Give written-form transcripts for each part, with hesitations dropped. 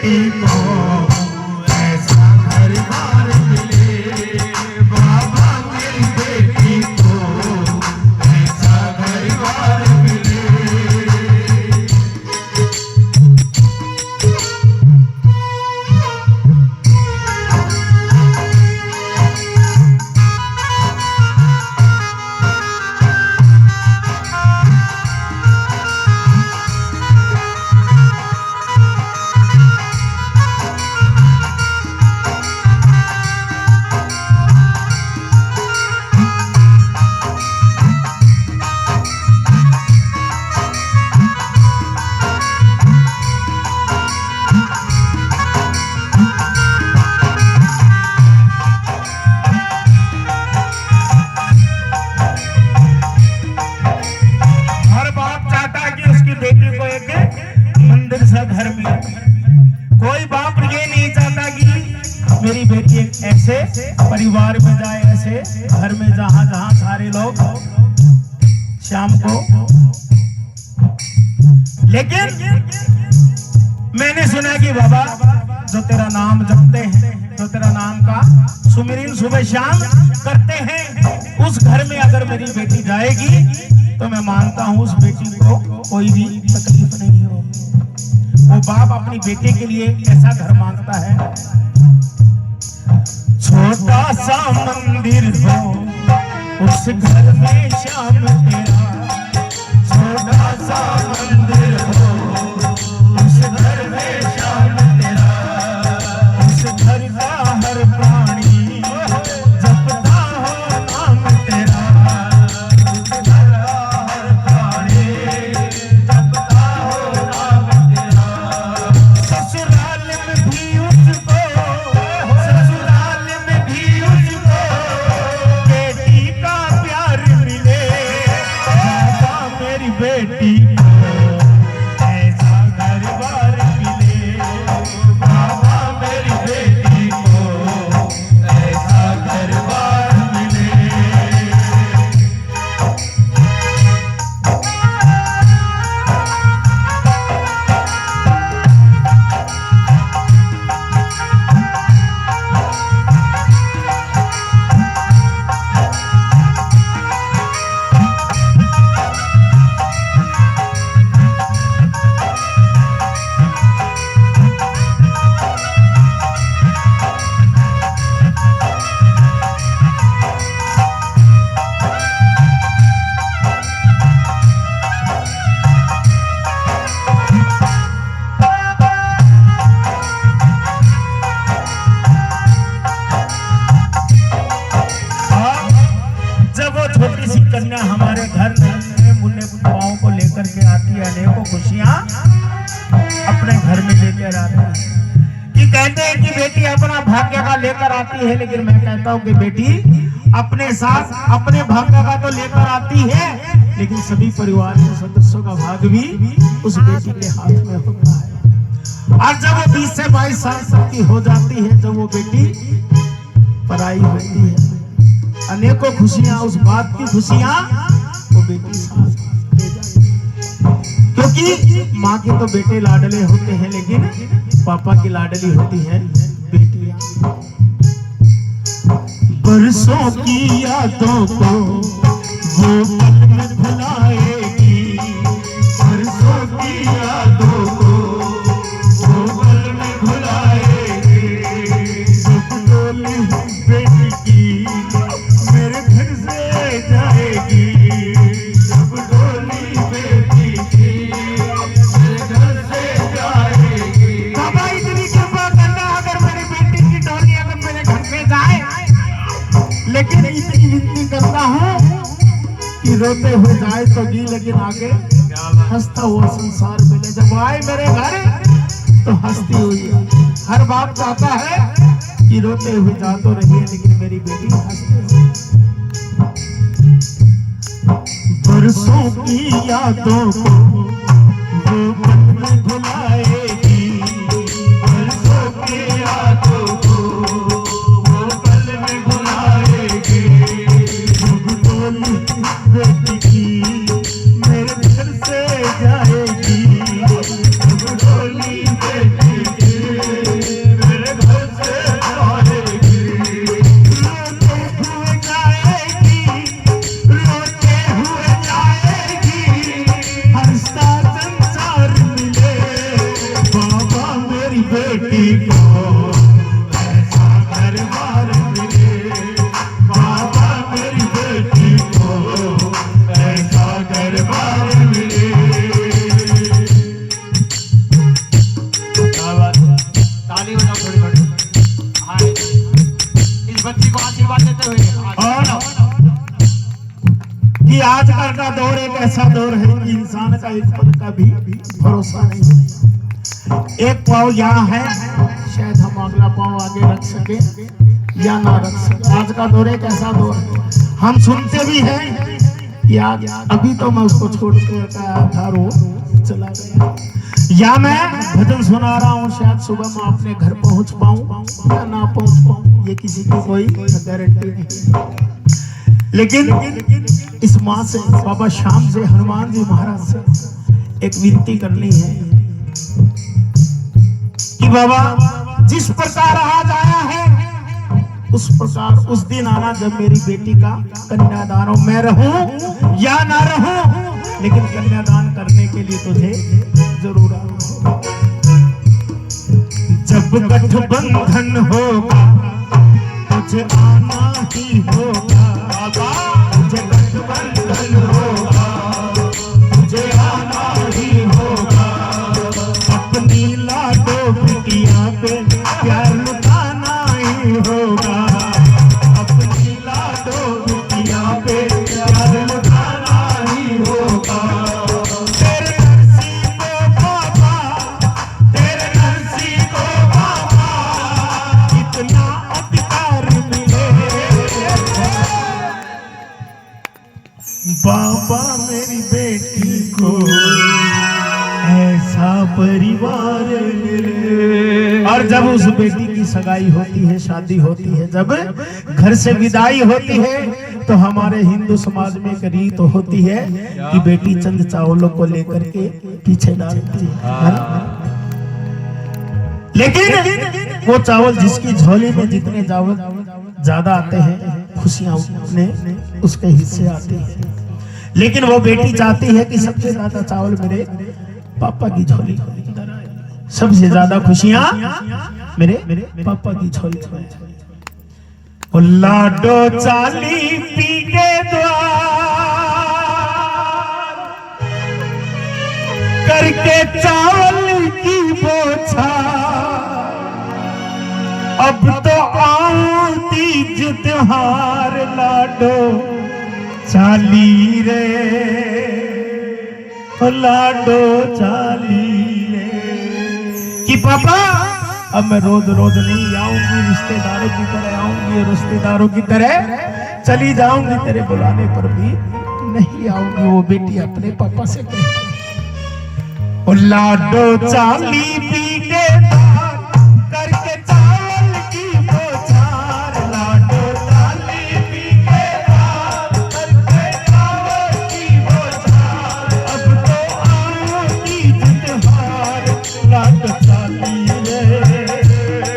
बेटी को ऐसा घर बार मिले, बाबा मेरी बेटी को ऐसा घर बार मिले। घर में कोई बाप ये नहीं चाहता कि मेरी बेटी एक ऐसे परिवार में जाए, ऐसे घर में जहां जहां सारे लोग शाम को। लेकिन मैंने सुना कि बाबा जो तेरा नाम जपते हैं, जो तेरा नाम का सुमिरन सुबह शाम करते हैं, उस घर में अगर मेरी बेटी जाएगी तो मैं मानता हूं उस बेटी को कोई भी तकलीफ नहीं होगी। वो बाप अपनी बेटे के लिए ऐसा घर मांगता है। छोटा सा मंदिर हो उस घर में शाम तेरा, छोटा सा मंदिर हो उस घर में शाम तेरा, उस घर का हर प्राणी जपता हो नाम तेरा, उस घर का हर प्राणी जपता हो नाम तेरा। ससुराल में भी उसको, ससुराल में भी उसको बेटी का प्यार मिले, बाबा मेरी बेटी को ऐसा घर बार मिले, बाबा मेरी बेटी को ऐसा घर बार मिले। कन्या हमारे घर में मुन्ने बुढ़ाओं को लेकर के आती है, अनेकों खुशियां अपने घर में लेकर आती है। कि कहते हैं कि बेटी अपना भाग्य का लेकर आती है, लेकिन मैं कहता हूं कि बेटी अपने साथ अपने भाग्य का तो लेकर आती है, लेकिन सभी परिवार के सदस्यों का भाग्य भी उस बेटी के हाथ में होता है। और जब वो 20 से 22 साल तक की हो जाती है, जब वो बेटी पराई होती है, अनेकों खुशियां, उस बात की खुशियां वो बेटी साथ ले जाती। क्योंकि माँ के तो बेटे लाडले होते हैं, लेकिन पापा की लाडली होती है बेटियां। बरसों की यादों को वो पल में भुलाएगी, बरसों की यादों को वो पल में भुलाएगी। दुख डोली बेटी की मेरे घर से जाएगी, जब डोली बेटी की मेरे घर से जाएगी। बाबा इतनी कृपा करना, अगर मेरी बेटी की डोली अगर मेरे घर पे जाए, लेकिन इतनी विनती करता हूँ कि रोते हुए जाए तो जी, लेकिन आगे हंसता हुआ संसार मिले। जब आए मेरे घर तो हंसती हुई। हर बाप चाहता है कि रोते हुए जा तो रही है, लेकिन मेरी बेटी हंसती हुई। बरसों की यादों को वो पल में भुलाएगी, बरसों की यादों को वो पल में भुलाएगी। जब डोली बेटी की मेरे घर से जाएगी, जब डोली बेटी की कि आजकल का दौर एक ऐसा दौर है कि इंसान का एक पल का भी भरोसा नहीं। एक पाँव यहाँ है, शायद हम अगला पाँव आगे रख सके या ना रख सके। आज का दौर एक ऐसा दौर है, हम सुनते भी हैं याद। अभी तो मैं उसको छोड़ के था, रो चला गया। या मैं भजन सुना रहा हूँ, शायद सुबह मैं अपने घर पहुंच पाऊं या ना पहुंच पाऊं, ये किसी की कोई गारंटी नहीं। लेकिन इस माँ से, बाबा श्याम से, हनुमान जी महाराज से एक विनती करनी है कि बाबा जिस प्रकार आज आया है उस प्रकार उस दिन आना जब मेरी बेटी का कन्यादान हो। मैं रहूं या ना रहूं, लेकिन कन्यादान करने के लिए तुझे जरूर आना। जब गठबंधन होगा तुझे आना ही होगा, तुझे गठबंधन होगा तुझे आना ही होगा। अपनी लाडो बिटिया पे प्यार लुटाना ही होगा, अपनी लाडो बिटिया पे प्यार लुटाना ही होगा। तेरे नरसी को बाबा, तेरे नरसी को बाबा, इतना अधिकार मिले। बाबा मेरी बेटी को ऐसा परिवार मिले। और जब उस बेटी की सगाई होती है, शादी होती है, जब घर से विदाई होती है, तो हमारे हिंदू समाज में एक रीत होती है कि बेटी चंद चावलों को लेकर के पीछे डालती है ना? लेकिन वो चावल जिसकी झोली में जितने चावल ज्यादा आते हैं, खुशियां अपने उसके हिस्से आती है। लेकिन वो बेटी चाहती है कि सबसे ज्यादा चावल मेरे पापा की झोली को, सबसे ज्यादा खुशियां मेरे पापा की झोली को। ओ लाडो चाली पी के द्वार करके चावल की बोछा, अब तो आऊं तीज त्योहार लाडो चाली रे, लाडो चाली रे। कि पापा अब मैं रोज रोज नहीं आऊंगी, रिश्तेदारों की तरह आऊंगी, रिश्तेदारों की तरह चली जाऊंगी, तेरे बुलाने पर भी नहीं आऊंगी। वो बेटी अपने पापा से कहती, ओ लाडो चाली पी के करके चावल की बोछार, लाडो चाली पी के करके चावल की बोछार, अब तो आऊं तीज त्योहार लाडो चाली रे,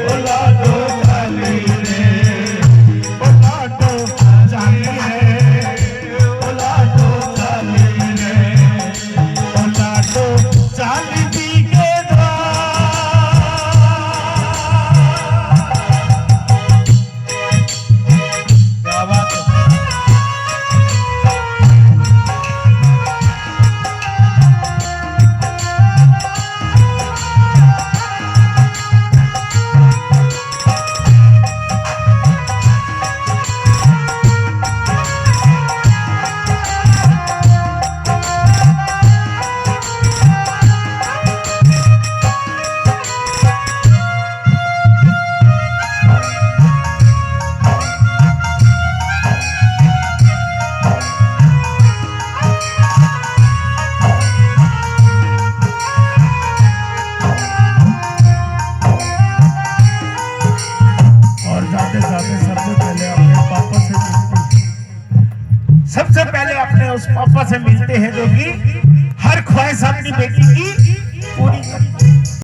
ओ लाडो चाली रे, ओ लाडो चाली रे, ओ लाडो चाली रे, ओ लाडो चाली पी के सबसे पहले अपने उस पापा से मिलते हैं जो कि हर ख्वाहिश अपनी बेटी की पूरी करते हैं।